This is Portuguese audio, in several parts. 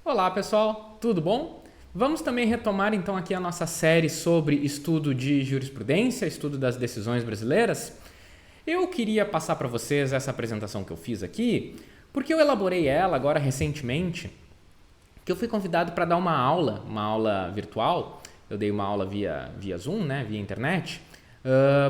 Olá pessoal, tudo bom? Vamos também retomar então aqui a nossa série sobre estudo de jurisprudência, estudo das decisões brasileiras. Eu queria passar para vocês essa apresentação que eu fiz aqui, porque eu elaborei ela agora recentemente, que eu fui convidado para dar uma aula virtual. Eu dei uma aula via Zoom, né, via internet,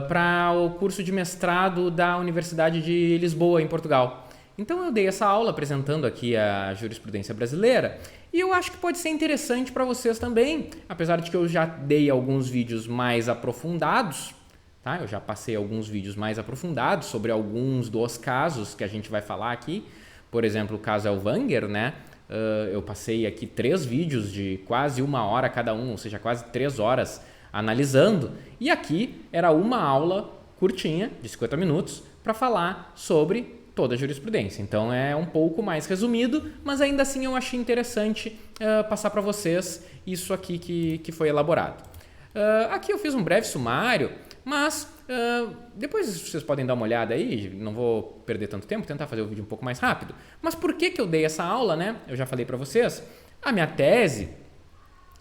para o curso de mestrado da Universidade de Lisboa, em Portugal. Então eu dei essa aula apresentando aqui a jurisprudência brasileira e eu acho que pode ser interessante para vocês também, apesar de que eu já dei alguns vídeos mais aprofundados, tá? Eu já passei alguns vídeos mais aprofundados sobre alguns dos casos que a gente vai falar aqui. Por exemplo, o caso Elvanger, né? Eu passei aqui 3 vídeos de quase 1 hora cada um, ou seja, quase 3 horas analisando. E aqui era uma aula curtinha, de 50 minutos, para falar sobre toda a jurisprudência. Então é um pouco mais resumido, mas ainda assim eu achei interessante passar para vocês isso aqui que foi elaborado. Aqui eu fiz um breve sumário, mas depois vocês podem dar uma olhada aí, não vou perder tanto tempo, tentar fazer o vídeo um pouco mais rápido. Mas por que eu dei essa aula, né? Eu já falei para vocês, a minha tese,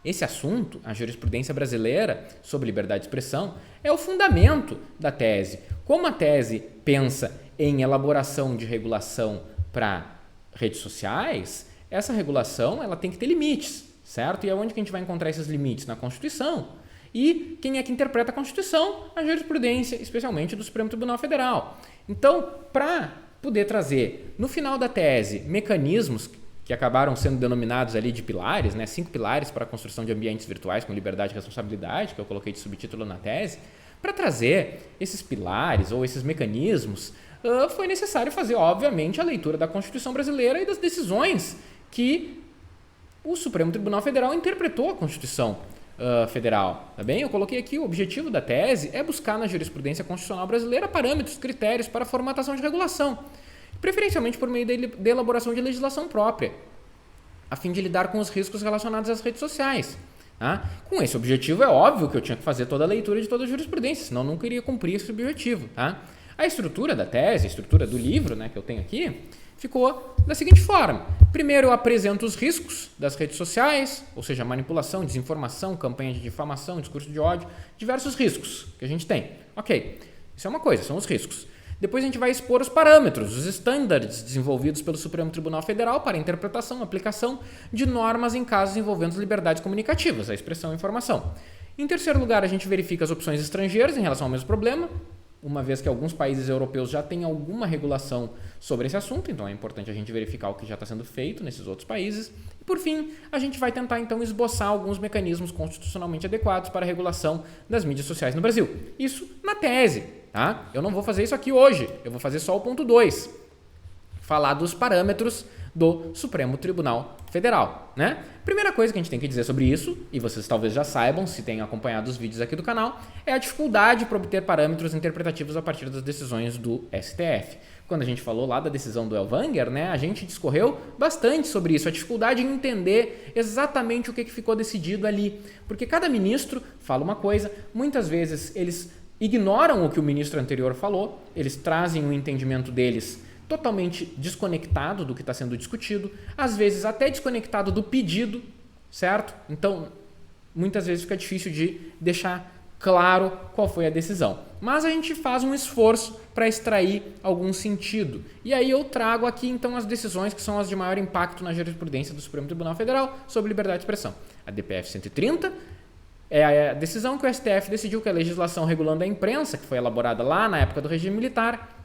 esse assunto, a jurisprudência brasileira sobre liberdade de expressão, é o fundamento da tese. Como a tese pensa em elaboração de regulação para redes sociais, essa regulação ela tem que ter limites, certo? E aonde que a gente vai encontrar esses limites? Na Constituição. E quem é que interpreta a Constituição? A jurisprudência, especialmente do Supremo Tribunal Federal. Então, para poder trazer, no final da tese, mecanismos que acabaram sendo denominados ali de pilares, né? 5 pilares para a construção de ambientes virtuais com liberdade e responsabilidade, que eu coloquei de subtítulo na tese, para trazer esses pilares ou esses mecanismos, foi necessário fazer, obviamente, a leitura da Constituição brasileira e das decisões que o Supremo Tribunal Federal interpretou a Constituição Federal. Tá bem? Eu coloquei aqui o objetivo da tese é buscar na jurisprudência constitucional brasileira parâmetros, critérios para a formatação de regulação, preferencialmente por meio de elaboração de legislação própria, a fim de lidar com os riscos relacionados às redes sociais. Tá? Com esse objetivo, é óbvio que eu tinha que fazer toda a leitura de toda a jurisprudência, senão eu nunca iria cumprir esse objetivo. Tá? A estrutura da tese, a estrutura do livro, né, que eu tenho aqui, ficou da seguinte forma. Primeiro eu apresento os riscos das redes sociais, ou seja, manipulação, desinformação, campanha de difamação, discurso de ódio, diversos riscos que a gente tem. Ok, isso é uma coisa, são os riscos. Depois a gente vai expor os parâmetros, os estándares desenvolvidos pelo Supremo Tribunal Federal para interpretação e aplicação de normas em casos envolvendo as liberdades comunicativas, a expressão e a informação. Em terceiro lugar, a gente verifica as opções estrangeiras em relação ao mesmo problema, uma vez que alguns países europeus já têm alguma regulação sobre esse assunto, então é importante a gente verificar o que já está sendo feito nesses outros países. E, por fim, a gente vai tentar, então, esboçar alguns mecanismos constitucionalmente adequados para a regulação das mídias sociais no Brasil. Isso na tese, tá? Eu não vou fazer isso aqui hoje, eu vou fazer só o ponto 2, falar dos parâmetros do Supremo Tribunal Federal, né? Primeira coisa que a gente tem que dizer sobre isso, e vocês talvez já saibam se têm acompanhado os vídeos aqui do canal, é a dificuldade para obter parâmetros interpretativos a partir das decisões do STF. Quando a gente falou lá da decisão do Elvanger, né, a gente discorreu bastante sobre isso, a dificuldade em entender exatamente o que ficou decidido ali, porque cada ministro fala uma coisa, muitas vezes eles ignoram o que o ministro anterior falou, eles trazem o entendimento deles totalmente desconectado do que está sendo discutido, às vezes até desconectado do pedido, certo? Então, muitas vezes fica difícil de deixar claro qual foi a decisão. Mas a gente faz um esforço para extrair algum sentido. E aí eu trago aqui, então, as decisões que são as de maior impacto na jurisprudência do Supremo Tribunal Federal sobre liberdade de expressão. A DPF 130 é a decisão que o STF decidiu que a legislação regulando a imprensa, que foi elaborada lá na época do regime militar,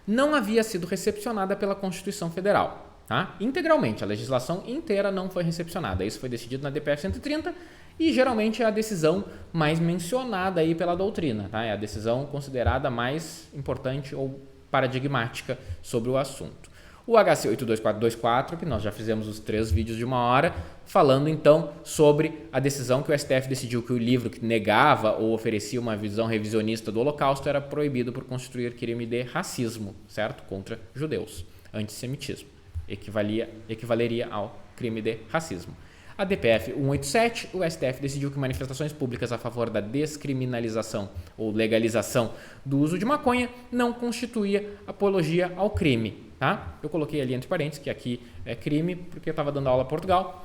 não havia sido recepcionada pela Constituição Federal. Tá? Integralmente, a legislação inteira não foi recepcionada. Isso foi decidido na DPF 130 e geralmente é a decisão mais mencionada aí pela doutrina. Tá? É a decisão considerada mais importante ou paradigmática sobre o assunto. O HC 82424, que nós já fizemos os 3 vídeos de 1 hora, falando então sobre a decisão que o STF decidiu que o livro que negava ou oferecia uma visão revisionista do Holocausto era proibido por constituir crime de racismo, certo? Contra judeus, antissemitismo. Equivaleria ao crime de racismo. A DPF 187, o STF decidiu que manifestações públicas a favor da descriminalização ou legalização do uso de maconha não constituía apologia ao crime. tá? Eu coloquei ali entre parênteses que aqui é crime porque eu estava dando aula em Portugal,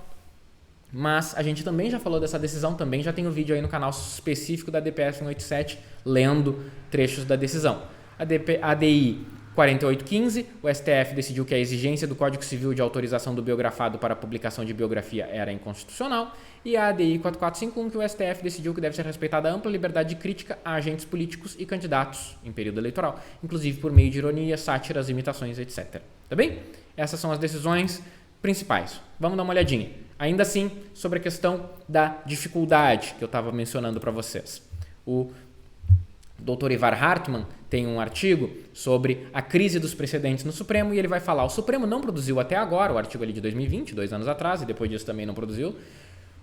mas a gente também já falou dessa decisão, também já tem um vídeo aí no canal específico da DPF 187, lendo trechos da decisão. A ADI 4815, o STF decidiu que a exigência do Código Civil de autorização do biografado para a publicação de biografia era inconstitucional, e a ADI 4451, que o STF decidiu que deve ser respeitada a ampla liberdade de crítica a agentes políticos e candidatos em período eleitoral, inclusive por meio de ironia, sátiras, imitações, etc. Tá bem? Essas são as decisões principais. Vamos dar uma olhadinha. Ainda assim, sobre a questão da dificuldade que eu estava mencionando para vocês. O Dr. Ivar Hartmann tem um artigo sobre a crise dos precedentes no Supremo e ele vai falar: o Supremo não produziu até agora, o artigo ali de 2020, 2 anos atrás, e depois disso também não produziu,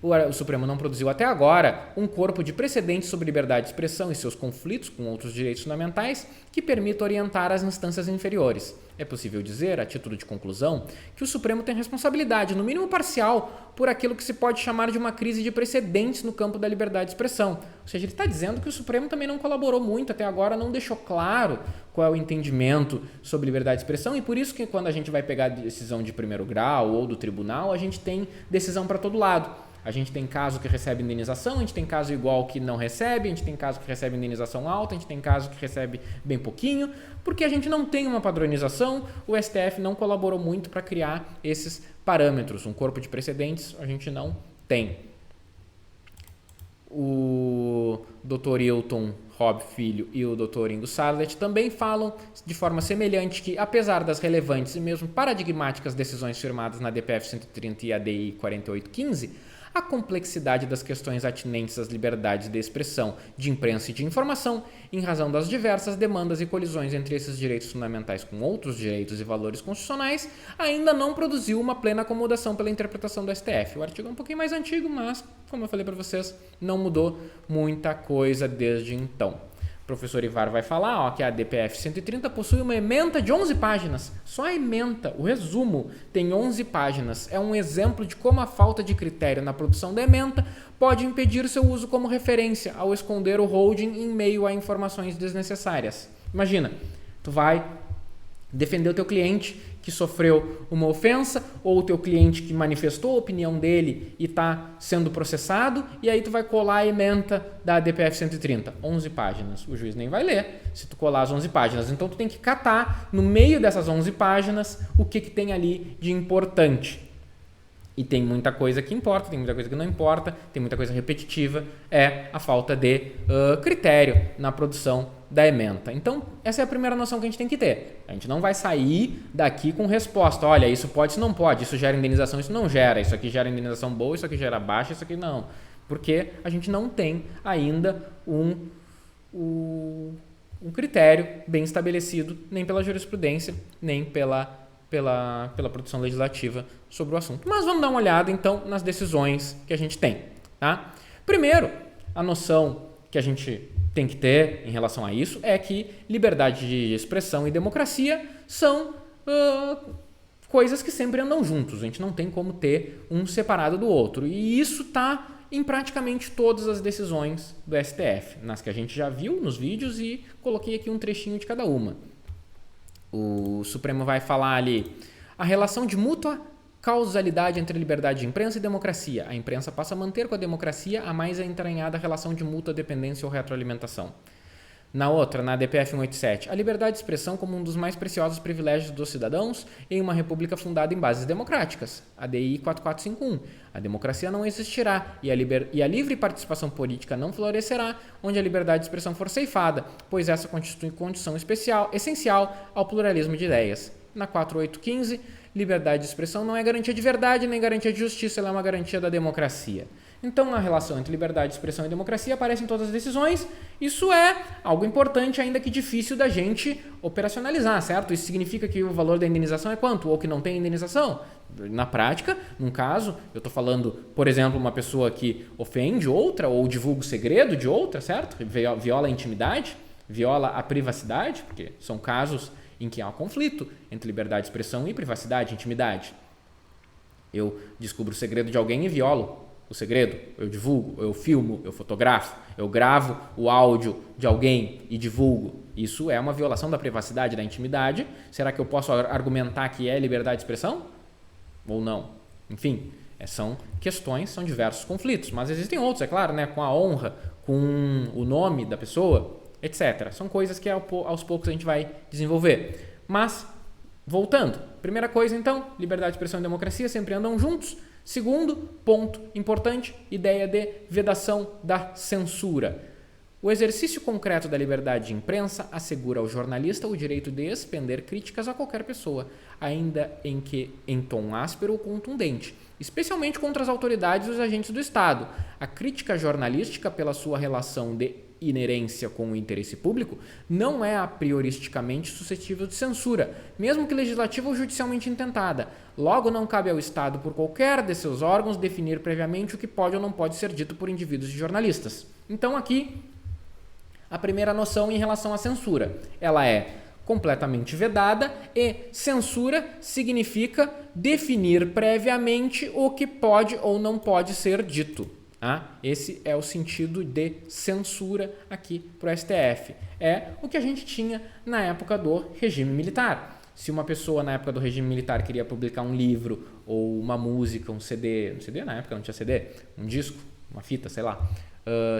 o Supremo não produziu até agora um corpo de precedentes sobre liberdade de expressão e seus conflitos com outros direitos fundamentais que permita orientar as instâncias inferiores. É possível dizer, a título de conclusão, que o Supremo tem responsabilidade, no mínimo parcial, por aquilo que se pode chamar de uma crise de precedentes no campo da liberdade de expressão. Ou seja, ele está dizendo que o Supremo também não colaborou muito até agora, não deixou claro qual é o entendimento sobre liberdade de expressão, e por isso que quando a gente vai pegar a decisão de primeiro grau ou do tribunal, a gente tem decisão para todo lado. A gente tem caso que recebe indenização, a gente tem caso igual que não recebe, a gente tem caso que recebe indenização alta, a gente tem caso que recebe bem pouquinho, porque a gente não tem uma padronização, o STF não colaborou muito para criar esses parâmetros. Um corpo de precedentes a gente não tem. O Dr. Hilton Robb Filho e o Dr. Ingo Sarlet também falam de forma semelhante que, apesar das relevantes e mesmo paradigmáticas decisões firmadas na DPF 130 e ADI 4815, a complexidade das questões atinentes às liberdades de expressão, de imprensa e de informação, em razão das diversas demandas e colisões entre esses direitos fundamentais com outros direitos e valores constitucionais, ainda não produziu uma plena acomodação pela interpretação do STF. O artigo é um pouquinho mais antigo, mas, como eu falei para vocês, não mudou muita coisa desde então. O professor Ivar vai falar que a DPF 130 possui uma ementa de 11 páginas. Só a ementa, o resumo, tem 11 páginas. É um exemplo de como a falta de critério na produção da ementa pode impedir seu uso como referência ao esconder o holding em meio a informações desnecessárias. Imagina, tu vai defender o teu cliente que sofreu uma ofensa, ou o teu cliente que manifestou a opinião dele e está sendo processado, e aí tu vai colar a ementa da DPF 130, 11 páginas. O juiz nem vai ler se tu colar as 11 páginas. Então tu tem que catar no meio dessas 11 páginas o que tem ali de importante. E tem muita coisa que importa, tem muita coisa que não importa, tem muita coisa repetitiva, é a falta de critério na produção da ementa. Então, essa é a primeira noção que a gente tem que ter. A gente não vai sair daqui com resposta, olha, isso pode, isso não pode, isso gera indenização, isso não gera, isso aqui gera indenização boa, isso aqui gera baixa, isso aqui não. Porque a gente não tem ainda um critério bem estabelecido, nem pela jurisprudência, nem pela produção legislativa sobre o assunto. Mas vamos dar uma olhada, então, nas decisões que a gente tem. Tá? Primeiro, a noção que a gente tem que ter em relação a isso é que liberdade de expressão e democracia são coisas que sempre andam juntos. A gente não tem como ter um separado do outro. E isso está em praticamente todas as decisões do STF, nas que a gente já viu nos vídeos, e coloquei aqui um trechinho de cada uma. O Supremo vai falar ali a relação de mútua causalidade entre liberdade de imprensa e democracia. A imprensa passa a manter com a democracia a mais entranhada relação de mútua dependência ou retroalimentação. Na outra, na DPF 187, a liberdade de expressão como um dos mais preciosos privilégios dos cidadãos em uma república fundada em bases democráticas. ADI 4451. A democracia não existirá e a livre participação política não florescerá onde a liberdade de expressão for ceifada, pois essa constitui condição essencial ao pluralismo de ideias. Na 4815, liberdade de expressão não é garantia de verdade nem garantia de justiça, ela é uma garantia da democracia. Então, a relação entre liberdade de expressão e democracia aparece em todas as decisões. Isso é algo importante, ainda que difícil da gente operacionalizar, certo? Isso significa que o valor da indenização é quanto? Ou que não tem indenização? Na prática, num caso, eu estou falando, por exemplo, uma pessoa que ofende outra ou divulga o segredo de outra, certo? Viola a intimidade, viola a privacidade, porque são casos em que há um conflito entre liberdade de expressão e privacidade, intimidade. Eu descubro o segredo de alguém e violo o segredo, eu divulgo, eu filmo, eu fotografo, eu gravo o áudio de alguém e divulgo. Isso é uma violação da privacidade, da intimidade. Será que eu posso argumentar que é liberdade de expressão? Ou não? Enfim, são questões, são diversos conflitos, mas existem outros, é claro, né? Com a honra, com o nome da pessoa, etc. São coisas que aos poucos a gente vai desenvolver. Mas, voltando, primeira coisa então, liberdade de expressão e democracia sempre andam juntos. Segundo ponto importante, ideia de vedação da censura. O exercício concreto da liberdade de imprensa assegura ao jornalista o direito de expender críticas a qualquer pessoa, ainda em tom áspero ou contundente, especialmente contra as autoridades e os agentes do Estado. A crítica jornalística, pela sua relação de inerência com o interesse público, não é a prioristicamente suscetível de censura, mesmo que legislativa ou judicialmente intentada. Logo, não cabe ao Estado, por qualquer de seus órgãos, definir previamente o que pode ou não pode ser dito por indivíduos e jornalistas. Então, aqui, a primeira noção em relação à censura. Ela é completamente vedada e censura significa definir previamente o que pode ou não pode ser dito. Esse é o sentido de censura aqui para o STF. É o que a gente tinha na época do regime militar. Se uma pessoa na época do regime militar queria publicar um livro ou uma música, um CD na época não tinha CD, um disco, uma fita, sei lá.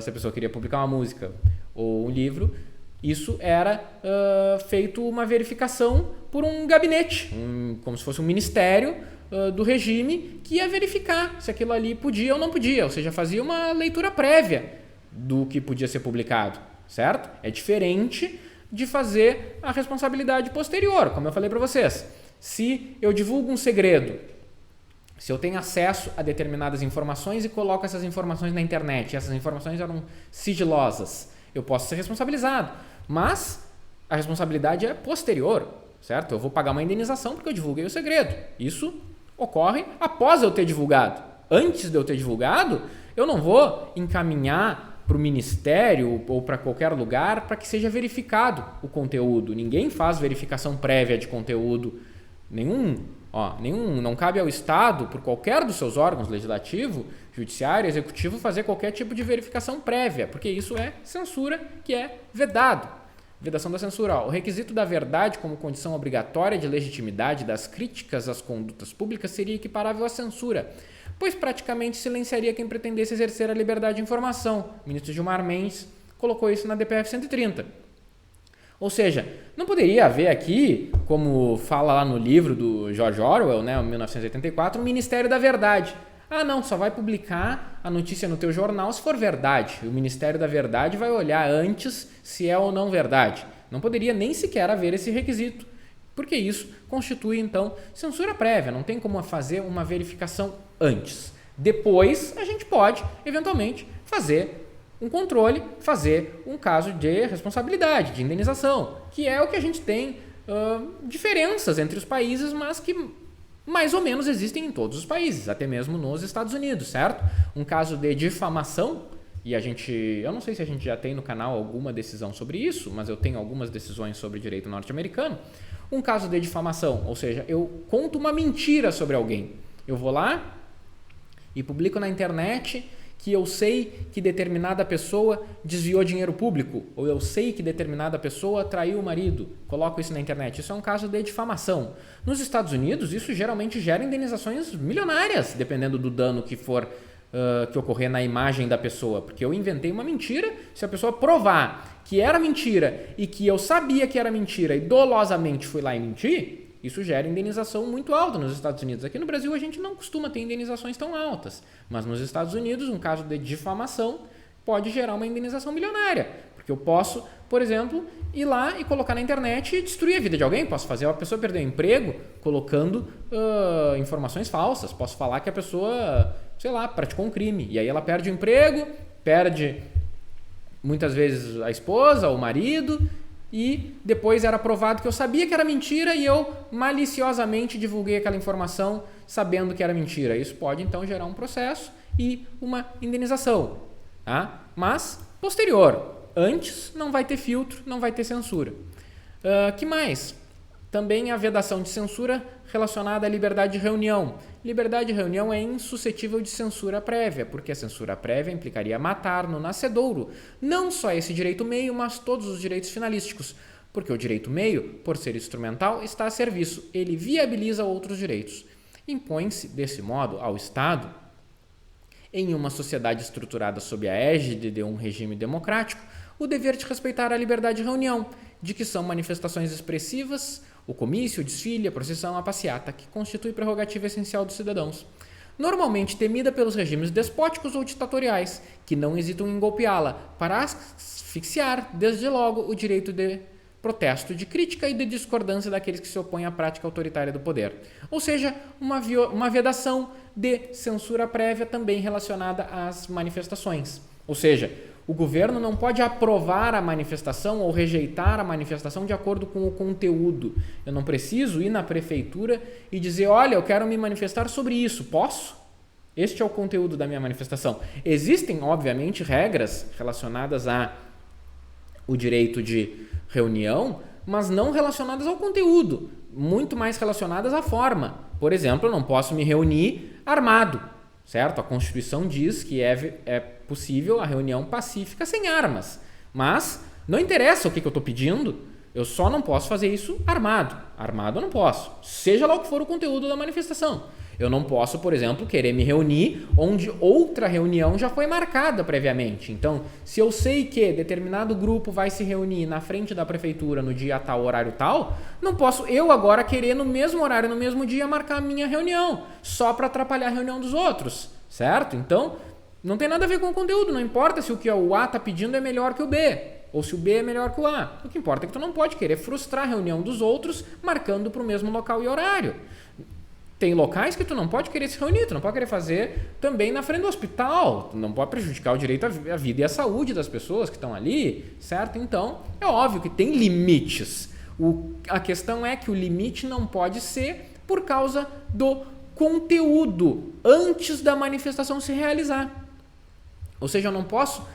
Se a pessoa queria publicar uma música ou um livro, isso era feito uma verificação por um gabinete, como se fosse um ministério do regime que ia verificar se aquilo ali podia ou não podia, ou seja, fazia uma leitura prévia do que podia ser publicado, certo? É diferente de fazer a responsabilidade posterior, como eu falei para vocês. Se eu divulgo um segredo, se eu tenho acesso a determinadas informações e coloco essas informações na internet, e essas informações eram sigilosas, eu posso ser responsabilizado, mas a responsabilidade é posterior, certo? Eu vou pagar uma indenização porque eu divulguei o segredo. Isso ocorre após eu ter divulgado. Antes de eu ter divulgado, eu não vou encaminhar para o ministério ou para qualquer lugar para que seja verificado o conteúdo. Ninguém faz verificação prévia de conteúdo nenhum. Não cabe ao Estado, por qualquer dos seus órgãos, legislativo, judiciário, executivo, fazer qualquer tipo de verificação prévia, porque isso é censura, que é vedado. Vedação da censura. O requisito da verdade como condição obrigatória de legitimidade das críticas às condutas públicas seria equiparável à censura, pois praticamente silenciaria quem pretendesse exercer a liberdade de informação. O ministro Gilmar Mendes colocou isso na DPF 130. Ou seja, não poderia haver aqui, como fala lá no livro do George Orwell, né, 1984, um Ministério da Verdade. Não, só vai publicar a notícia no teu jornal se for verdade. O Ministério da Verdade vai olhar antes se é ou não verdade. Não poderia nem sequer haver esse requisito, porque isso constitui, então, censura prévia. Não tem como fazer uma verificação antes. Depois, a gente pode, eventualmente, fazer um controle, fazer um caso de responsabilidade, de indenização, que é o que a gente tem diferenças entre os países, mas que mais ou menos existem em todos os países, até mesmo nos Estados Unidos, certo? Um caso de difamação, e eu não sei se a gente já tem no canal alguma decisão sobre isso, mas eu tenho algumas decisões sobre direito norte-americano. Um caso de difamação, ou seja, eu conto uma mentira sobre alguém. Eu vou lá e publico na internet que eu sei que determinada pessoa desviou dinheiro público, ou eu sei que determinada pessoa traiu o marido, coloco isso na internet. Isso é um caso de difamação. Nos Estados Unidos, isso geralmente gera indenizações milionárias, dependendo do dano que ocorrer na imagem da pessoa, porque eu inventei uma mentira. Se a pessoa provar que era mentira e que eu sabia que era mentira e dolosamente fui lá e menti, isso gera indenização muito alta nos Estados Unidos. Aqui no Brasil a gente não costuma ter indenizações tão altas, mas nos Estados Unidos um caso de difamação pode gerar uma indenização milionária, porque eu posso, por exemplo, ir lá e colocar na internet e destruir a vida de alguém. Posso fazer a pessoa perder o emprego colocando informações falsas. Posso falar que a pessoa, sei lá, praticou um crime e aí ela perde o emprego, perde muitas vezes a esposa, o marido, e depois era provado que eu sabia que era mentira e eu maliciosamente divulguei aquela informação sabendo que era mentira. Isso pode então gerar um processo e uma indenização, tá? Mas posterior, antes não vai ter filtro, não vai ter censura. Que mais? Também a vedação de censura relacionada à liberdade de reunião. Liberdade de reunião é insuscetível de censura prévia, porque a censura prévia implicaria matar no nascedouro não só esse direito meio, mas todos os direitos finalísticos, porque o direito meio, por ser instrumental, está a serviço, ele viabiliza outros direitos. Impõe-se, desse modo, ao Estado, em uma sociedade estruturada sob a égide de um regime democrático, o dever de respeitar a liberdade de reunião, de que são manifestações expressivas, o comício, o desfile, a procissão, a passeata, que constitui prerrogativa essencial dos cidadãos. Normalmente temida pelos regimes despóticos ou ditatoriais, que não hesitam em golpeá-la, para asfixiar, desde logo, o direito de protesto, de crítica e de discordância daqueles que se opõem à prática autoritária do poder. Ou seja, uma vedação de censura prévia também relacionada às manifestações. Ou seja, o governo não pode aprovar a manifestação ou rejeitar a manifestação de acordo com o conteúdo. Eu não preciso ir na prefeitura e dizer, olha, eu quero me manifestar sobre isso. Posso? Este é o conteúdo da minha manifestação. Existem, obviamente, regras relacionadas ao direito de reunião, mas não relacionadas ao conteúdo, muito mais relacionadas à forma. Por exemplo, eu não posso me reunir armado, certo? A Constituição diz que é possível a reunião pacífica sem armas, mas não interessa o que eu estou pedindo, eu só não posso fazer isso armado. Armado eu não posso, seja lá o que for o conteúdo da manifestação. Eu não posso, por exemplo, querer me reunir onde outra reunião já foi marcada previamente. Então, se eu sei que determinado grupo vai se reunir na frente da prefeitura no dia tal, horário tal, não posso eu agora querer no mesmo horário, no mesmo dia, marcar a minha reunião, só para atrapalhar a reunião dos outros, certo? Então, não tem nada a ver com o conteúdo, não importa se o que o A está pedindo é melhor que o B, ou se o B é melhor que o A. O que importa é que tu não pode querer frustrar a reunião dos outros marcando para o mesmo local e horário. Tem locais que tu não pode querer se reunir, tu não pode querer fazer também na frente do hospital, tu não pode prejudicar o direito à vida e à saúde das pessoas que estão ali, certo? Então, é óbvio que tem limites. A questão é que o limite não pode ser por causa do conteúdo antes da manifestação se realizar. Ou seja, eu não posso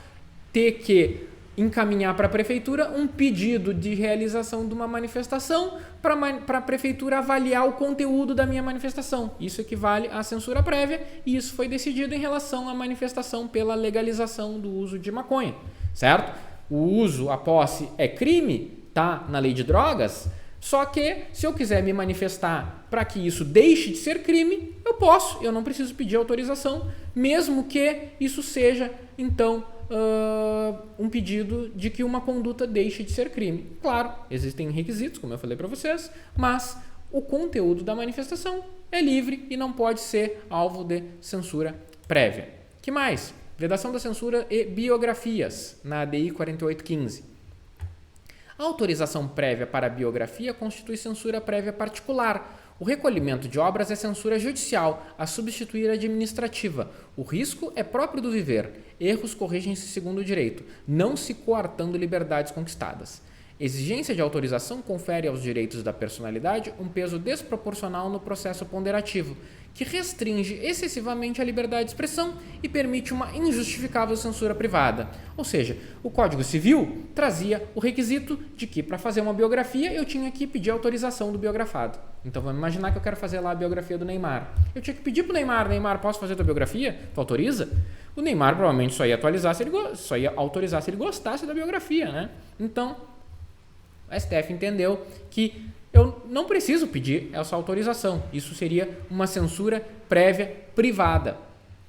ter que encaminhar para a prefeitura um pedido de realização de uma manifestação para a prefeitura avaliar o conteúdo da minha manifestação. Isso equivale à censura prévia e isso foi decidido em relação à manifestação pela legalização do uso de maconha, certo? O uso, a posse é crime, tá na lei de drogas, só que se eu quiser me manifestar para que isso deixe de ser crime, eu posso, eu não preciso pedir autorização, mesmo que isso seja, então, um pedido de que uma conduta deixe de ser crime. Claro, existem requisitos, como eu falei para vocês, mas o conteúdo da manifestação é livre e não pode ser alvo de censura prévia. Que mais? Vedação da censura e biografias, na ADI 4815. A autorização prévia para a biografia constitui censura prévia particular. O recolhimento de obras é censura judicial, a substituir a administrativa. O risco é próprio do viver. Erros corrigem-se segundo o direito, não se coartando liberdades conquistadas. Exigência de autorização confere aos direitos da personalidade um peso desproporcional no processo ponderativo, que restringe excessivamente a liberdade de expressão e permite uma injustificável censura privada. Ou seja, o Código Civil trazia o requisito de que para fazer uma biografia eu tinha que pedir autorização do biografado. Então vamos imaginar que eu quero fazer lá a biografia do Neymar. Eu tinha que pedir para o Neymar, posso fazer a tua biografia? Tu autoriza? O Neymar provavelmente só ia autorizar se ele gostasse da biografia, né? Então, a STF entendeu que eu não preciso pedir essa autorização. Isso seria uma censura prévia privada,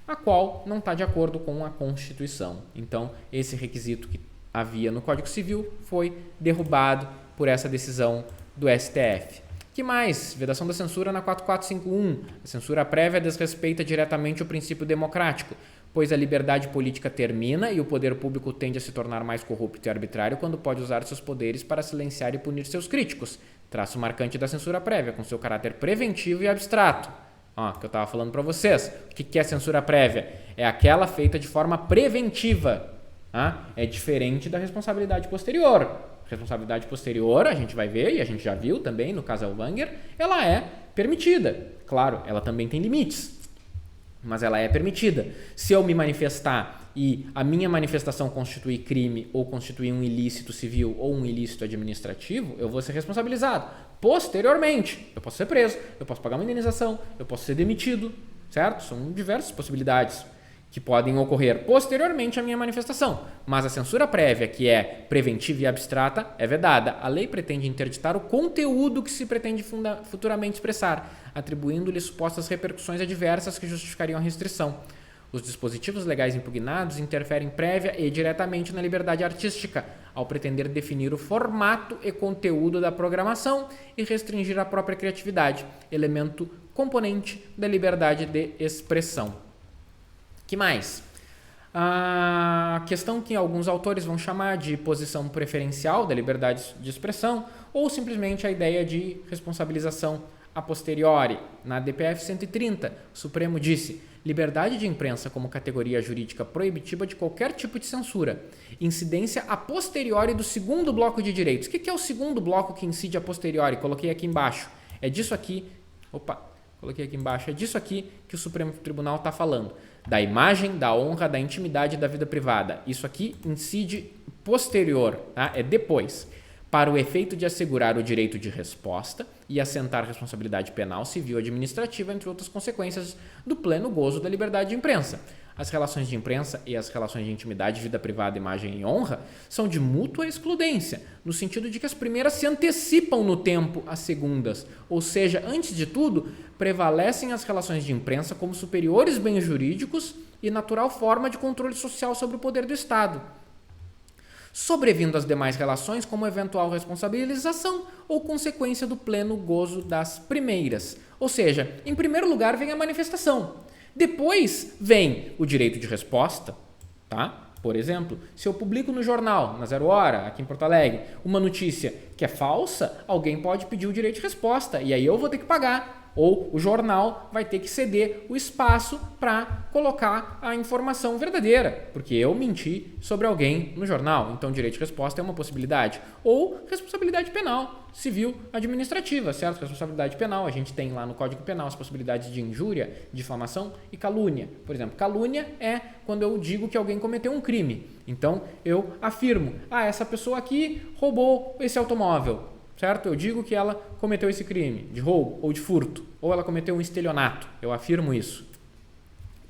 a qual não está de acordo com a Constituição. Então, esse requisito que havia no Código Civil foi derrubado por essa decisão do STF. Que mais? Vedação da censura na 4451. A censura prévia desrespeita diretamente o princípio democrático, pois a liberdade política termina e o poder público tende a se tornar mais corrupto e arbitrário quando pode usar seus poderes para silenciar e punir seus críticos. Traço marcante da censura prévia, com seu caráter preventivo e abstrato. Que eu estava falando para vocês. O que é censura prévia? É aquela feita de forma preventiva. É diferente da responsabilidade posterior. Responsabilidade posterior, a gente vai ver, e a gente já viu também no caso Elvanger, ela é permitida. Claro, ela também tem limites, mas ela é permitida. Se eu me manifestar e a minha manifestação constituir crime ou constituir um ilícito civil ou um ilícito administrativo, eu vou ser responsabilizado. Posteriormente, eu posso ser preso, eu posso pagar uma indenização, eu posso ser demitido, certo? São diversas possibilidades que podem ocorrer posteriormente à minha manifestação. Mas a censura prévia, que é preventiva e abstrata, é vedada. A lei pretende interditar o conteúdo que se pretende futuramente expressar, atribuindo-lhe supostas repercussões adversas que justificariam a restrição. Os dispositivos legais impugnados interferem prévia e diretamente na liberdade artística, ao pretender definir o formato e conteúdo da programação e restringir a própria criatividade, elemento componente da liberdade de expressão. Que mais? A questão que alguns autores vão chamar de posição preferencial da liberdade de expressão ou simplesmente a ideia de responsabilização a posteriori. Na DPF 130, o Supremo disse: liberdade de imprensa como categoria jurídica proibitiva de qualquer tipo de censura. Incidência a posteriori do segundo bloco de direitos. O que é o segundo bloco que incide a posteriori? Coloquei aqui embaixo. É disso aqui. Coloquei aqui embaixo. É disso aqui que o Supremo Tribunal está falando. Da imagem, da honra, da intimidade e da vida privada. Isso aqui incide posterior, tá? É depois. Para o efeito de assegurar o direito de resposta e assentar responsabilidade penal, civil e administrativa, entre outras consequências do pleno gozo da liberdade de imprensa. As relações de imprensa e as relações de intimidade, vida privada, imagem e honra são de mútua excludência, no sentido de que as primeiras se antecipam no tempo às segundas, ou seja, antes de tudo, prevalecem as relações de imprensa como superiores bens jurídicos e natural forma de controle social sobre o poder do Estado, sobrevindo as demais relações como eventual responsabilização ou consequência do pleno gozo das primeiras. Ou seja, em primeiro lugar vem a manifestação. Depois vem o direito de resposta, tá? Por exemplo, se eu publico no jornal, na Zero Hora, aqui em Porto Alegre, uma notícia que é falsa, alguém pode pedir o direito de resposta e aí eu vou ter que pagar. Ou o jornal vai ter que ceder o espaço para colocar a informação verdadeira, porque eu menti sobre alguém no jornal. Então, direito de resposta é uma possibilidade. Ou responsabilidade penal, civil, administrativa, certo? Responsabilidade penal, a gente tem lá no Código Penal as possibilidades de injúria, difamação e calúnia. Por exemplo, calúnia é quando eu digo que alguém cometeu um crime. Então, eu afirmo, essa pessoa aqui roubou esse automóvel. Certo? Eu digo que ela cometeu esse crime de roubo ou de furto, ou ela cometeu um estelionato. Eu afirmo isso.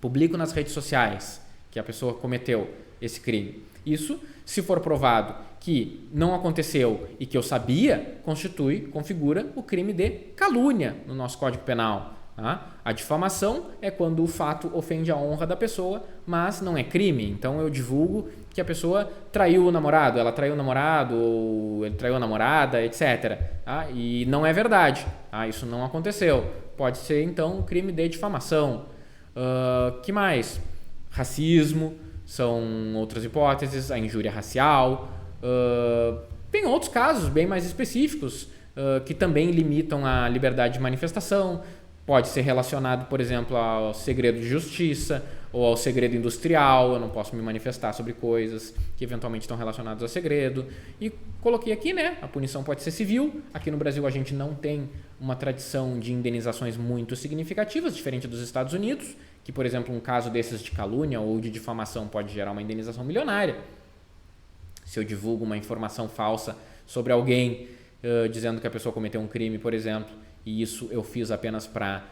Publico nas redes sociais que a pessoa cometeu esse crime. Isso, se for provado que não aconteceu e que eu sabia, configura o crime de calúnia no nosso Código Penal. Tá? A difamação é quando o fato ofende a honra da pessoa, mas não é crime. Então eu divulgo que a pessoa traiu o namorado, ela traiu o namorado, ou ele traiu a namorada, etc. Tá? E não é verdade. Tá? Isso não aconteceu. Pode ser então um crime de difamação. Que mais? Racismo, são outras hipóteses, a injúria racial. Tem outros casos bem mais específicos que também limitam a liberdade de manifestação. Pode ser relacionado, por exemplo, ao segredo de justiça ou ao segredo industrial. Eu não posso me manifestar sobre coisas que eventualmente estão relacionadas ao segredo. E coloquei aqui, né? A punição pode ser civil. Aqui no Brasil a gente não tem uma tradição de indenizações muito significativas, diferente dos Estados Unidos, que, por exemplo, um caso desses de calúnia ou de difamação pode gerar uma indenização milionária. Se eu divulgo uma informação falsa sobre alguém, dizendo que a pessoa cometeu um crime, por exemplo, e isso eu fiz apenas para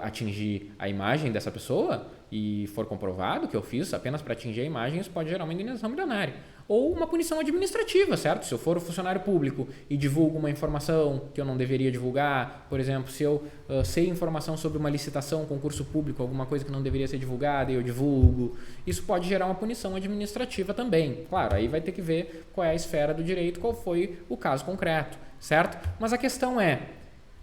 atingir a imagem dessa pessoa e for comprovado que eu fiz apenas para atingir a imagem, isso pode gerar uma indenização milionária. Ou uma punição administrativa, certo? Se eu for um funcionário público e divulgo uma informação que eu não deveria divulgar, por exemplo, se eu sei informação sobre uma licitação, concurso público, alguma coisa que não deveria ser divulgada e eu divulgo, isso pode gerar uma punição administrativa também. Claro, aí vai ter que ver qual é a esfera do direito, qual foi o caso concreto, certo? Mas a questão é,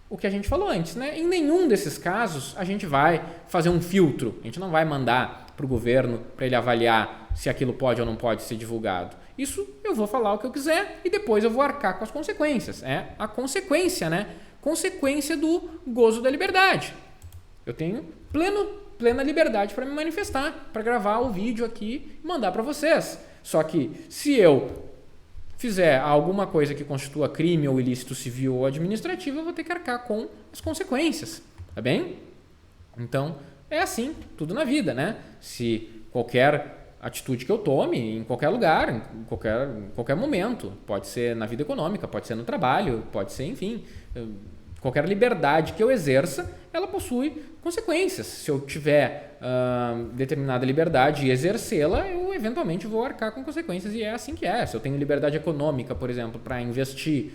o que a gente falou antes, né? Em nenhum desses casos a gente vai fazer um filtro, a gente não vai mandar para o governo para ele avaliar se aquilo pode ou não pode ser divulgado. Isso eu vou falar o que eu quiser e depois eu vou arcar com as consequências. É a consequência, né? Consequência do gozo da liberdade. Eu tenho plena liberdade para me manifestar, para gravar o vídeo aqui e mandar para vocês. Só que se eu fizer alguma coisa que constitua crime ou ilícito civil ou administrativo, eu vou ter que arcar com as consequências, tá bem? Então, é assim, tudo na vida, né? Se qualquer atitude que eu tome em qualquer lugar, em qualquer momento. Pode ser na vida econômica, pode ser no trabalho, pode ser, enfim, qualquer liberdade que eu exerça, ela possui consequências. Se eu tiver determinada liberdade e exercê-la, eu eventualmente vou arcar com consequências, e é assim que é. Se eu tenho liberdade econômica, por exemplo, para investir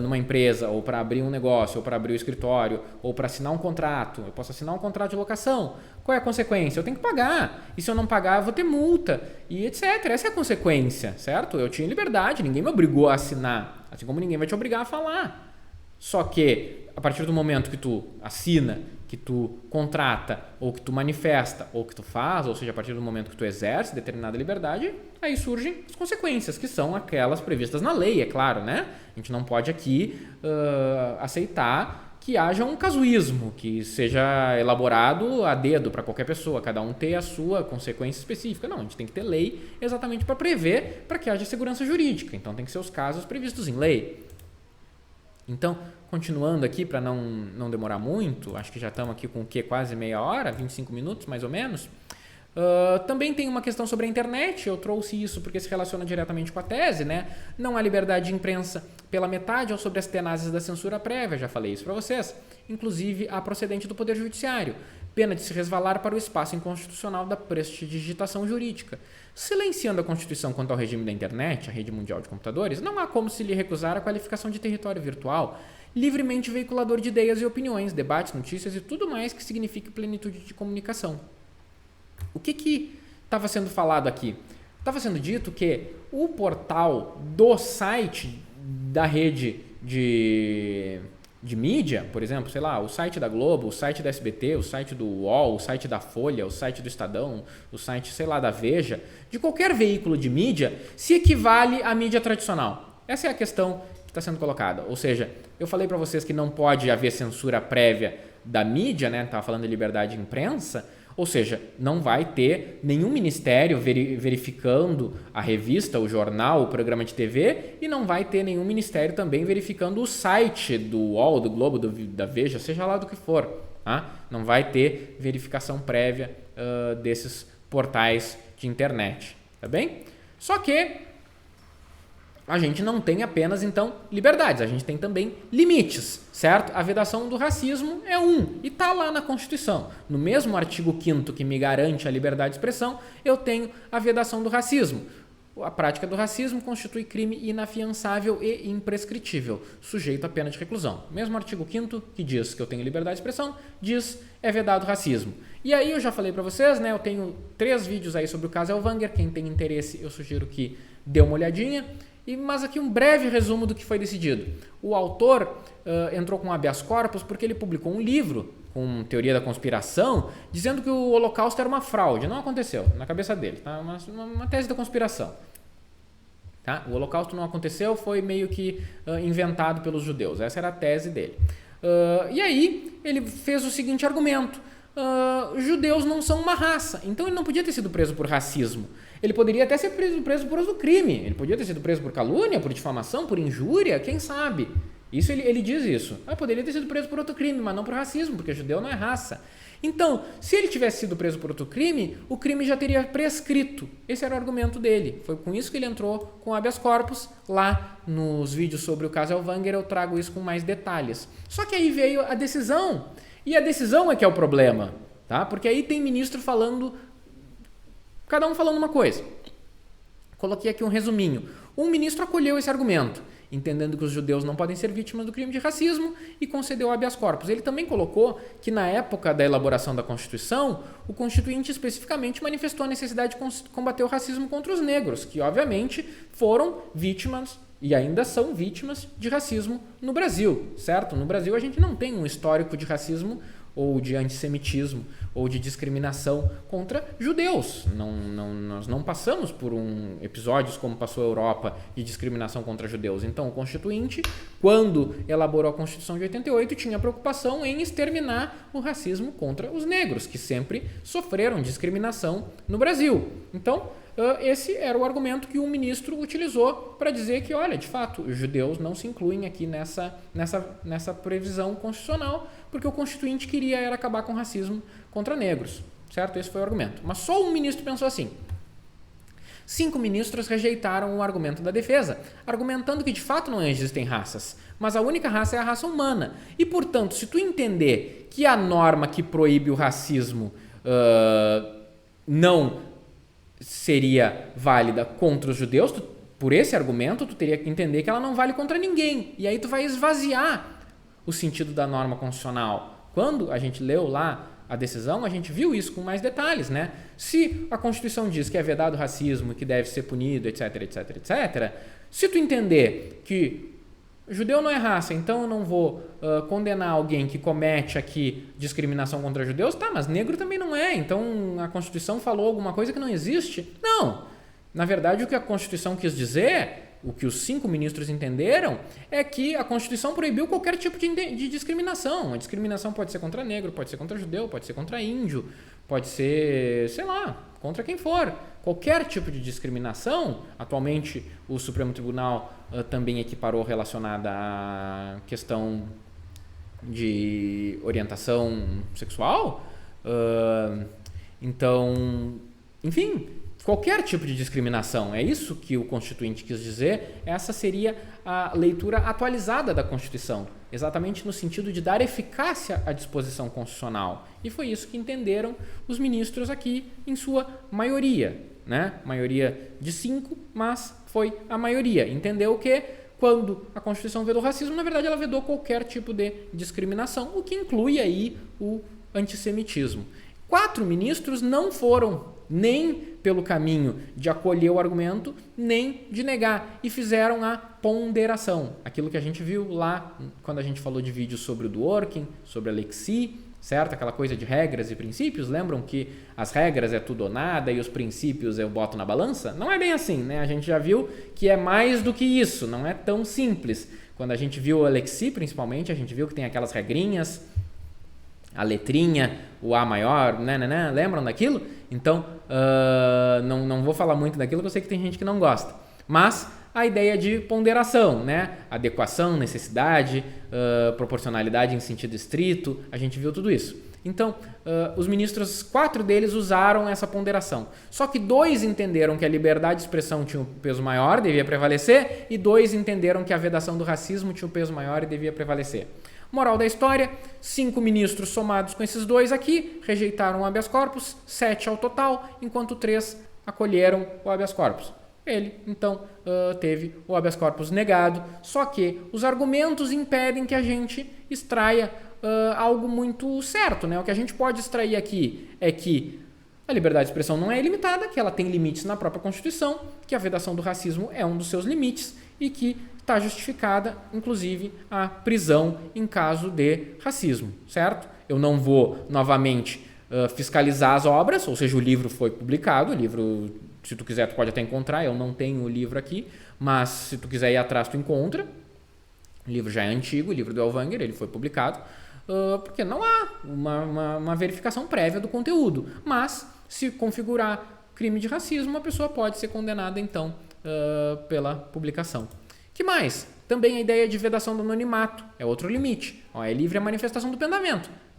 numa empresa, ou para abrir um negócio, ou para abrir um escritório, ou para assinar um contrato, eu posso assinar um contrato de locação. Qual é a consequência? Eu tenho que pagar, e se eu não pagar eu vou ter multa, e etc. Essa é a consequência, certo? Eu tinha liberdade, ninguém me obrigou a assinar, assim como ninguém vai te obrigar a falar. Só que a partir do momento que tu assina, que tu contrata, ou que tu manifesta, ou que tu faz, ou seja, a partir do momento que tu exerce determinada liberdade, aí surgem as consequências, que são aquelas previstas na lei, é claro, né? A gente não pode aqui aceitar que haja um casuísmo, que seja elaborado a dedo para qualquer pessoa, cada um ter a sua consequência específica. Não, a gente tem que ter lei exatamente para prever, para que haja segurança jurídica. Então tem que ser os casos previstos em lei. Então, continuando aqui para não demorar muito, acho que já estamos aqui com o quê? Quase meia hora, 25 minutos mais ou menos. Também tem uma questão sobre a internet, eu trouxe isso porque se relaciona diretamente com a tese, né? Não há liberdade de imprensa pela metade ou sobre as tenazes da censura prévia, já falei isso para vocês, inclusive a procedente do Poder Judiciário, pena de se resvalar para o espaço inconstitucional da prestidigitação jurídica. Silenciando a Constituição quanto ao regime da internet, a rede mundial de computadores, não há como se lhe recusar a qualificação de território virtual, livremente veiculador de ideias e opiniões, debates, notícias e tudo mais que signifique plenitude de comunicação. O que estava sendo falado aqui? Estava sendo dito que o portal do site da rede de mídia, por exemplo, sei lá, o site da Globo, o site da SBT, o site do UOL, o site da Folha, o site do Estadão, o site, sei lá, da Veja, de qualquer veículo de mídia, se equivale à mídia tradicional. Essa é a questão que está sendo colocada. Ou seja, eu falei para vocês que não pode haver censura prévia da mídia, né? Estava falando de liberdade de imprensa. Ou seja, não vai ter nenhum ministério verificando a revista, o jornal, o programa de TV, e não vai ter nenhum ministério também verificando o site do UOL, do Globo, da Veja, seja lá do que for. Tá? Não vai ter verificação prévia desses portais de internet. Tá bem? Só que a gente não tem apenas, então, liberdades, a gente tem também limites, certo? A vedação do racismo é e está lá na Constituição. No mesmo artigo 5º que me garante a liberdade de expressão, eu tenho a vedação do racismo. A prática do racismo constitui crime inafiançável e imprescritível, sujeito à pena de reclusão. Mesmo artigo 5º que diz que eu tenho liberdade de expressão, diz é vedado racismo. E aí eu já falei para vocês, né? Eu tenho 3 vídeos aí sobre o caso Elvanger, quem tem interesse eu sugiro que dê uma olhadinha. Mas aqui um breve resumo do que foi decidido. O autor entrou com habeas corpus porque ele publicou um livro com teoria da conspiração, dizendo que o Holocausto era uma fraude. Não aconteceu, na cabeça dele. Tá? Uma tese da conspiração. Tá? O Holocausto não aconteceu, foi meio que inventado pelos judeus. Essa era a tese dele. E aí ele fez o seguinte argumento. Judeus não são uma raça, então ele não podia ter sido preso por racismo. Ele poderia até ser preso por uso do crime. Ele podia ter sido preso por calúnia, por difamação, por injúria, quem sabe. Isso ele diz isso. Poderia ter sido preso por outro crime, mas não por racismo, porque judeu não é raça. Então, se ele tivesse sido preso por outro crime, o crime já teria prescrito. Esse era o argumento dele. Foi com isso que ele entrou com habeas corpus. Lá nos vídeos sobre o caso Elvanger eu trago isso com mais detalhes. Só que aí veio a decisão. E a decisão é que é o problema. Tá? Porque aí tem ministro falando... Cada um falando uma coisa. Coloquei aqui um resuminho. Um ministro acolheu esse argumento, entendendo que os judeus não podem ser vítimas do crime de racismo e concedeu habeas corpus. Ele também colocou que na época da elaboração da Constituição, o Constituinte especificamente manifestou a necessidade de combater o racismo contra os negros, que obviamente foram vítimas e ainda são vítimas de racismo no Brasil, certo? No Brasil a gente não tem um histórico de racismo ou de antissemitismo, ou de discriminação contra judeus. Nós não passamos por episódios como passou a Europa de discriminação contra judeus. Então, o Constituinte, quando elaborou a Constituição de 88, tinha preocupação em exterminar o racismo contra os negros, que sempre sofreram discriminação no Brasil. Então, esse era o argumento que um ministro utilizou para dizer que, olha, de fato, os judeus não se incluem aqui nessa previsão constitucional, porque o Constituinte queria era acabar com o racismo contra negros, certo? Esse foi o argumento. Mas só um ministro pensou assim. 5 ministros rejeitaram o argumento da defesa, argumentando que de fato não existem raças, mas a única raça é a raça humana. E, portanto, se tu entender que a norma que proíbe o racismo não seria válida contra os judeus, por esse argumento, tu teria que entender que ela não vale contra ninguém. E aí tu vai esvaziar o sentido da norma constitucional. Quando a gente leu lá a decisão, a gente viu isso com mais detalhes, né? Se a Constituição diz que é vedado o racismo e que deve ser punido, etc, etc, etc, se tu entender que judeu não é raça, então eu não vou condenar alguém que comete aqui discriminação contra judeus, tá, mas negro também não é, então a Constituição falou alguma coisa que não existe. Não! Na verdade, o que a Constituição quis dizer, o que os 5 ministros entenderam, é que a Constituição proibiu qualquer tipo de discriminação. A discriminação pode ser contra negro, pode ser contra judeu, pode ser contra índio, pode ser, sei lá, contra quem for. Qualquer tipo de discriminação, atualmente o Supremo Tribunal também equiparou relacionada à questão de orientação sexual. Então, enfim, qualquer tipo de discriminação, é isso que o Constituinte quis dizer, essa seria a leitura atualizada da Constituição, exatamente no sentido de dar eficácia à disposição constitucional. E foi isso que entenderam os ministros aqui, em sua maioria, né? Maioria de 5, mas foi a maioria. Entendeu que quando a Constituição vedou o racismo, na verdade ela vedou qualquer tipo de discriminação, o que inclui aí o antissemitismo. 4 ministros não foram nem pelo caminho de acolher o argumento, nem de negar, e fizeram a ponderação. Aquilo que a gente viu lá, quando a gente falou de vídeos sobre o Dworkin, sobre a Lexi, certo? Aquela coisa de regras e princípios, lembram que as regras é tudo ou nada e os princípios eu boto na balança? Não é bem assim, né? A gente já viu que é mais do que isso, não é tão simples. Quando a gente viu a Lexi, principalmente, a gente viu que tem aquelas regrinhas, a letrinha, o A maior, lembram daquilo? Então, não vou falar muito daquilo, porque eu sei que tem gente que não gosta. Mas a ideia de ponderação, né? Adequação, necessidade, proporcionalidade em sentido estrito, a gente viu tudo isso. Então, os ministros, 4 deles usaram essa ponderação. Só que 2 entenderam que a liberdade de expressão tinha um peso maior, devia prevalecer, e 2 entenderam que a vedação do racismo tinha um peso maior e devia prevalecer. Moral da história, 5 ministros somados com esses 2 aqui rejeitaram o habeas corpus, 7 ao total, enquanto 3 acolheram o habeas corpus. Ele, então, teve o habeas corpus negado, só que os argumentos impedem que a gente extraia algo muito certo, né? O que a gente pode extrair aqui é que a liberdade de expressão não é ilimitada, que ela tem limites na própria Constituição, que a vedação do racismo é um dos seus limites e que está justificada, inclusive, a prisão em caso de racismo, certo? Eu não vou, novamente, fiscalizar as obras, ou seja, o livro foi publicado, o livro, se tu quiser, tu pode até encontrar, eu não tenho o livro aqui, mas se tu quiser ir atrás, tu encontra. O livro já é antigo, o livro do Elvanger, ele foi publicado, porque não há uma verificação prévia do conteúdo, mas se configurar crime de racismo, a pessoa pode ser condenada, então, pela publicação. Que mais? Também a ideia de vedação do anonimato é outro limite. É livre a manifestação do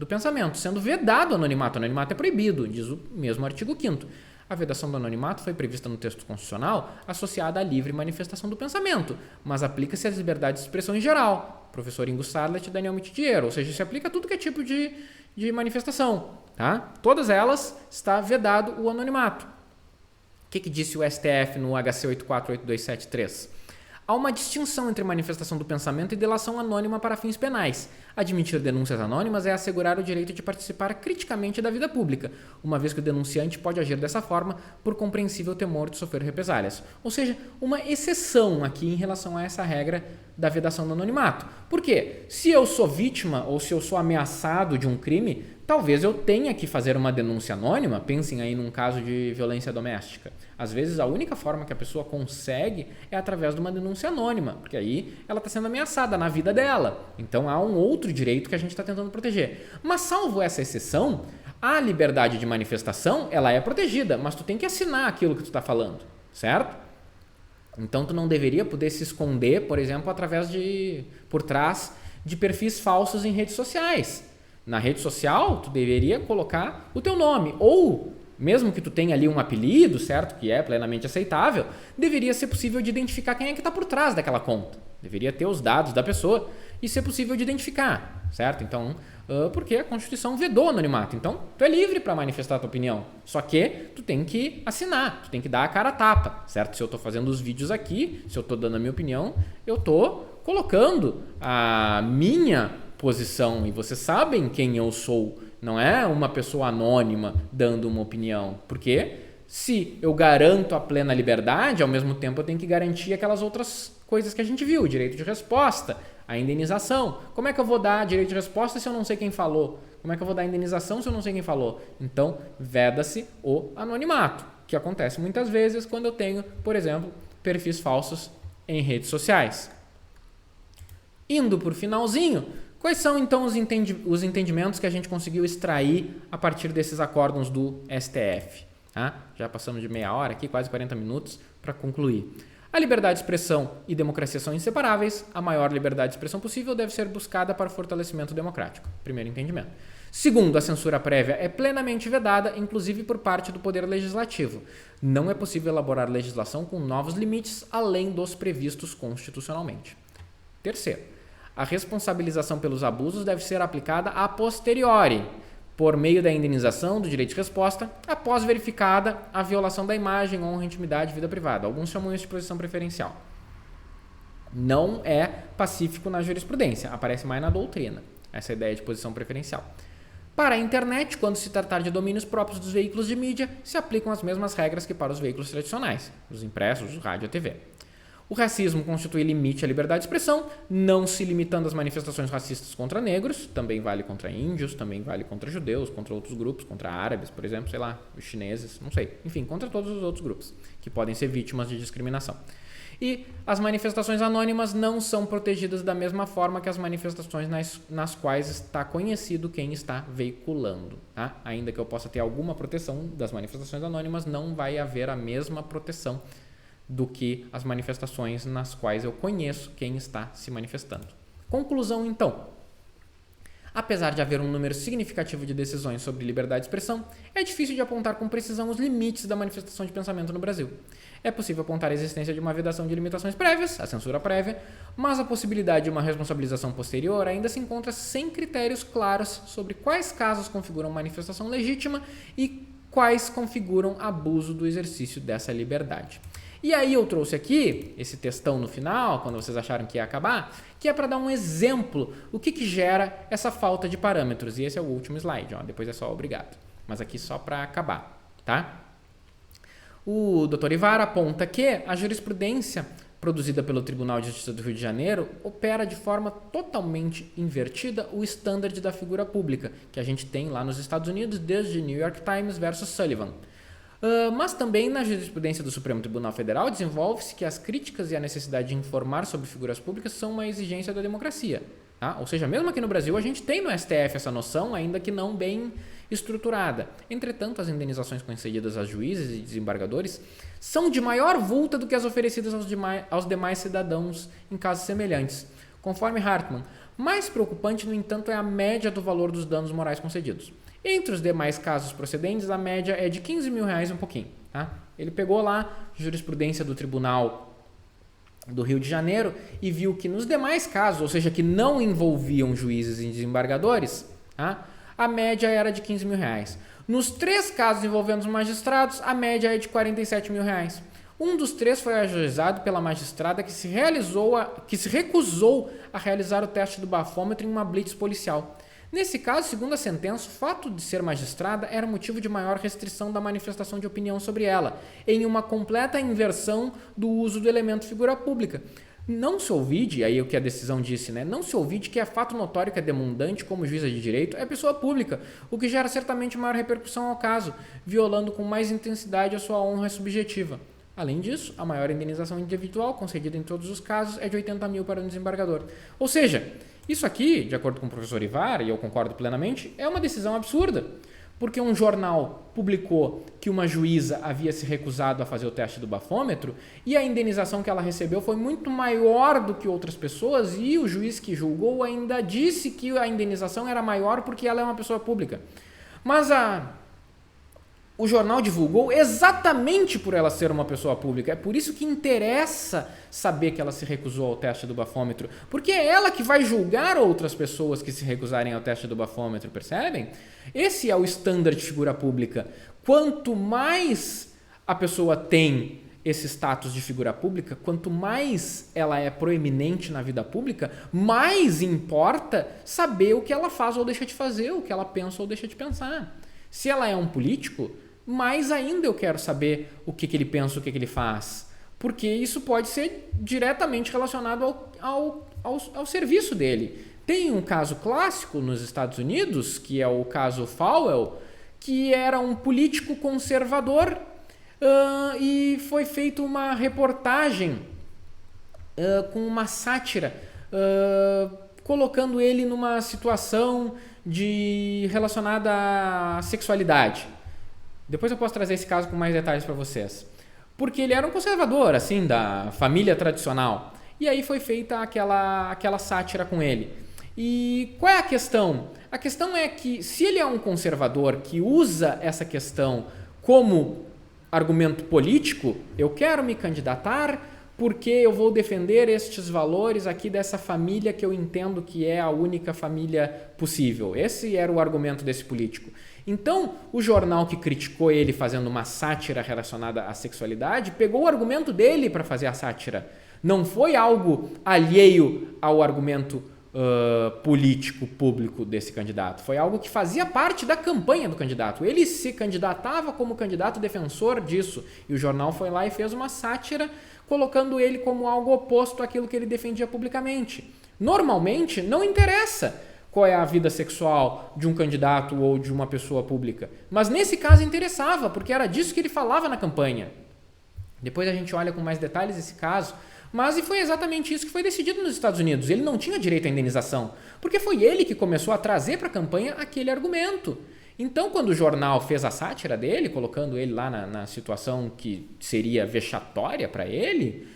pensamento, sendo vedado o anonimato. O anonimato é proibido, diz o mesmo artigo 5º. A vedação do anonimato foi prevista no texto constitucional associada à livre manifestação do pensamento, mas aplica-se às liberdades de expressão em geral. Professor Ingo Sarlet e Daniel Mitidiero, ou seja, se aplica a tudo que é tipo de manifestação. Tá? Todas elas está vedado o anonimato. O que disse o STF no HC 848273? Há uma distinção entre manifestação do pensamento e delação anônima para fins penais. Admitir denúncias anônimas é assegurar o direito de participar criticamente da vida pública, uma vez que o denunciante pode agir dessa forma por compreensível temor de sofrer represálias. Ou seja, uma exceção aqui em relação a essa regra da vedação do anonimato. Por quê? Se eu sou vítima ou se eu sou ameaçado de um crime, talvez eu tenha que fazer uma denúncia anônima. Pensem aí num caso de violência doméstica. Às vezes a única forma que a pessoa consegue é através de uma denúncia anônima, porque aí ela está sendo ameaçada na vida dela. Então há um outro direito que a gente está tentando proteger. Mas salvo essa exceção, a liberdade de manifestação ela é protegida, mas tu tem que assinar aquilo que tu está falando, certo? Então tu não deveria poder se esconder, por exemplo, por trás de perfis falsos em redes sociais. Na rede social, tu deveria colocar o teu nome ou mesmo que tu tenha ali um apelido, certo, que é plenamente aceitável, deveria ser possível de identificar quem é que está por trás daquela conta. Deveria ter os dados da pessoa e ser possível de identificar, certo? Então, porque a Constituição vedou o anonimato. Então, tu é livre para manifestar a tua opinião, só que tu tem que assinar, tu tem que dar a cara a tapa, certo? Se eu estou fazendo os vídeos aqui, se eu estou dando a minha opinião, eu estou colocando a minha posição e vocês sabem quem eu sou. Não é uma pessoa anônima dando uma opinião, porque se eu garanto a plena liberdade, ao mesmo tempo eu tenho que garantir aquelas outras coisas que a gente viu, o direito de resposta, a indenização. Como é que eu vou dar direito de resposta se eu não sei quem falou? Como é que eu vou dar indenização se eu não sei quem falou? Então, veda-se o anonimato, que acontece muitas vezes quando eu tenho, por exemplo, perfis falsos em redes sociais. Indo por finalzinho, quais são então os entendimentos que a gente conseguiu extrair a partir desses acórdãos do STF? Já passamos de meia hora aqui, quase 40 minutos, para concluir. A liberdade de expressão e democracia são inseparáveis. A maior liberdade de expressão possível deve ser buscada para o fortalecimento democrático. Primeiro entendimento. Segundo, a censura prévia é plenamente vedada, inclusive por parte do Poder Legislativo. Não é possível elaborar legislação com novos limites além dos previstos constitucionalmente. Terceiro, a responsabilização pelos abusos deve ser aplicada a posteriori, por meio da indenização do direito de resposta, após verificada a violação da imagem, honra, intimidade e vida privada. Alguns chamam isso de posição preferencial. Não é pacífico na jurisprudência, aparece mais na doutrina, essa ideia de posição preferencial. Para a internet, quando se tratar de domínios próprios dos veículos de mídia, se aplicam as mesmas regras que para os veículos tradicionais, os impressos, o rádio e a TV. O racismo constitui limite à liberdade de expressão, não se limitando às manifestações racistas contra negros, também vale contra índios, também vale contra judeus, contra outros grupos, contra árabes, por exemplo, sei lá, os chineses, não sei. Enfim, contra todos os outros grupos que podem ser vítimas de discriminação. E as manifestações anônimas não são protegidas da mesma forma que as manifestações nas quais está conhecido quem está veiculando. Tá? Ainda que eu possa ter alguma proteção das manifestações anônimas, não vai haver a mesma proteção do que as manifestações nas quais eu conheço quem está se manifestando. Conclusão, então. Apesar de haver um número significativo de decisões sobre liberdade de expressão, é difícil de apontar com precisão os limites da manifestação de pensamento no Brasil. É possível apontar a existência de uma vedação de limitações prévias, a censura prévia, mas a possibilidade de uma responsabilização posterior ainda se encontra sem critérios claros sobre quais casos configuram manifestação legítima e quais configuram abuso do exercício dessa liberdade. E aí eu trouxe aqui esse textão no final, quando vocês acharam que ia acabar, que é para dar um exemplo, o que gera essa falta de parâmetros. E esse é o último slide, depois é só obrigado. Mas aqui só para acabar, tá? O Dr. Ivar aponta que a jurisprudência produzida pelo Tribunal de Justiça do Rio de Janeiro opera de forma totalmente invertida o standard da figura pública, que a gente tem lá nos Estados Unidos desde New York Times versus Sullivan. Mas também na jurisprudência do Supremo Tribunal Federal desenvolve-se que as críticas e a necessidade de informar sobre figuras públicas são uma exigência da democracia. Tá? Ou seja, mesmo aqui no Brasil a gente tem no STF essa noção, ainda que não bem estruturada. Entretanto, as indenizações concedidas a juízes e desembargadores são de maior vulta do que as oferecidas aos demais cidadãos em casos semelhantes. Conforme Hartmann, mais preocupante, no entanto, é a média do valor dos danos morais concedidos. Entre os demais casos procedentes, a média é de R$15 mil e um pouquinho. Tá? Ele pegou lá jurisprudência do Tribunal do Rio de Janeiro e viu que nos demais casos, ou seja, que não envolviam juízes e desembargadores, tá? A média era de R$15 mil. Nos 3 casos envolvendo os magistrados, a média é de R$47 mil. Um dos 3 foi ajuizado pela magistrada que se recusou a realizar o teste do bafômetro em uma blitz policial. Nesse caso, segundo a sentença, o fato de ser magistrada era motivo de maior restrição da manifestação de opinião sobre ela, em uma completa inversão do uso do elemento figura pública. Não se ouvide, aí o que a decisão disse, não se ouvide que é fato notório que a demandante, como juíza de direito, é pessoa pública, o que gera certamente maior repercussão ao caso, violando com mais intensidade a sua honra subjetiva. Além disso, a maior indenização individual concedida em todos os casos é de 80 mil para o desembargador. Ou seja, isso aqui, de acordo com o professor Ivar, e eu concordo plenamente, é uma decisão absurda. Porque um jornal publicou que uma juíza havia se recusado a fazer o teste do bafômetro e a indenização que ela recebeu foi muito maior do que outras pessoas e o juiz que julgou ainda disse que a indenização era maior porque ela é uma pessoa pública. Mas o jornal divulgou exatamente por ela ser uma pessoa pública. É por isso que interessa saber que ela se recusou ao teste do bafômetro, porque é ela que vai julgar outras pessoas que se recusarem ao teste do bafômetro, percebem? Esse é o standard de figura pública. Quanto mais a pessoa tem esse status de figura pública, quanto mais ela é proeminente na vida pública, mais importa saber o que ela faz ou deixa de fazer, o que ela pensa ou deixa de pensar. Se ela é um político, mais ainda eu quero saber o que ele pensa, o que ele faz, porque isso pode ser diretamente relacionado ao serviço dele. Tem um caso clássico nos Estados Unidos, que é o caso Falwell, que era um político conservador e foi feita uma reportagem com uma sátira, colocando ele numa situação relacionada à sexualidade. Depois eu posso trazer esse caso com mais detalhes para vocês. Porque ele era um conservador, assim, da família tradicional. E aí foi feita aquela sátira com ele. E qual é a questão? A questão é que se ele é um conservador que usa essa questão como argumento político, eu quero me candidatar porque eu vou defender estes valores aqui dessa família que eu entendo que é a única família possível. Esse era o argumento desse político. Então, o jornal que criticou ele fazendo uma sátira relacionada à sexualidade pegou o argumento dele para fazer a sátira. Não foi algo alheio ao argumento político público desse candidato. Foi algo que fazia parte da campanha do candidato. Ele se candidatava como candidato defensor disso. E o jornal foi lá e fez uma sátira colocando ele como algo oposto àquilo que ele defendia publicamente. Normalmente, não interessa qual é a vida sexual de um candidato ou de uma pessoa pública. Mas nesse caso interessava, porque era disso que ele falava na campanha. Depois a gente olha com mais detalhes esse caso. Mas e foi exatamente isso que foi decidido nos Estados Unidos. Ele não tinha direito à indenização, porque foi ele que começou a trazer para a campanha aquele argumento. Então, quando o jornal fez a sátira dele, colocando ele lá na situação que seria vexatória para ele,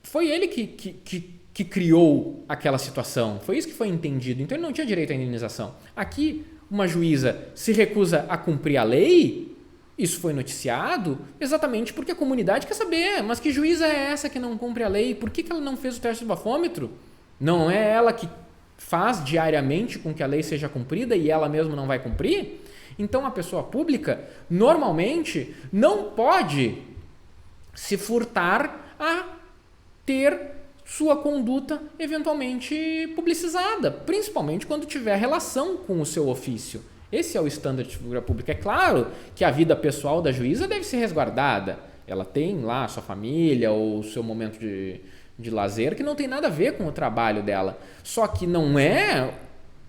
foi ele que criou aquela situação. Foi isso que foi entendido. Então, ele não tinha direito à indenização. Aqui, uma juíza se recusa a cumprir a lei. Isso foi noticiado exatamente porque a comunidade quer saber, mas que juíza é essa que não cumpre a lei? Por que ela não fez o teste do bafômetro? Não é ela que faz diariamente com que a lei seja cumprida e ela mesma não vai cumprir? Então, a pessoa pública, normalmente, não pode se furtar a ter sua conduta eventualmente publicizada, principalmente quando tiver relação com o seu ofício. Esse é o standard de figura pública. É claro que a vida pessoal da juíza deve ser resguardada. Ela tem lá a sua família ou o seu momento de lazer que não tem nada a ver com o trabalho dela. Só que não é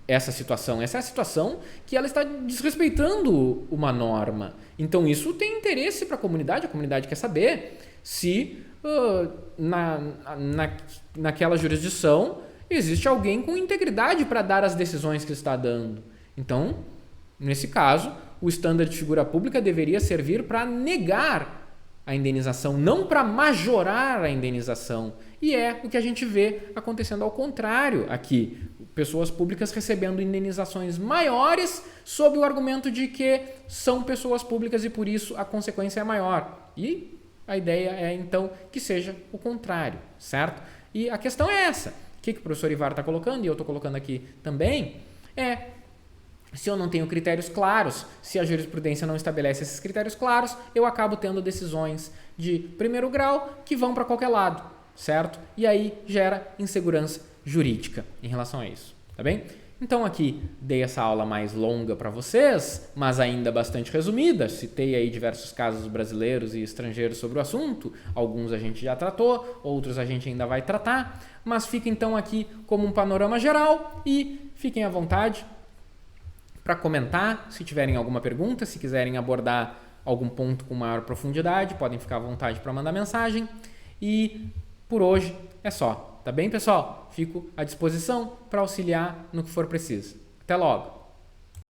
essa situação. Essa é a situação que ela está desrespeitando uma norma. Então isso tem interesse para a comunidade quer saber se naquela jurisdição existe alguém com integridade para dar as decisões que está dando. Então, nesse caso, o standard de figura pública deveria servir para negar a indenização, não para majorar a indenização. E é o que a gente vê acontecendo ao contrário aqui. Pessoas públicas recebendo indenizações maiores sob o argumento de que são pessoas públicas e por isso a consequência é maior. E a ideia é então que seja o contrário, certo? E a questão é essa. O que o professor Ivar está colocando, e eu estou colocando aqui também, se eu não tenho critérios claros, se a jurisprudência não estabelece esses critérios claros, eu acabo tendo decisões de primeiro grau que vão para qualquer lado, certo? E aí gera insegurança jurídica em relação a isso, tá bem? Então aqui dei essa aula mais longa para vocês, mas ainda bastante resumida. Citei aí diversos casos brasileiros e estrangeiros sobre o assunto. Alguns a gente já tratou, outros a gente ainda vai tratar. Mas fica então aqui como um panorama geral e fiquem à vontade para comentar, se tiverem alguma pergunta, se quiserem abordar algum ponto com maior profundidade, podem ficar à vontade para mandar mensagem. E por hoje é só. Tá bem, pessoal? Fico à disposição para auxiliar no que for preciso. Até logo!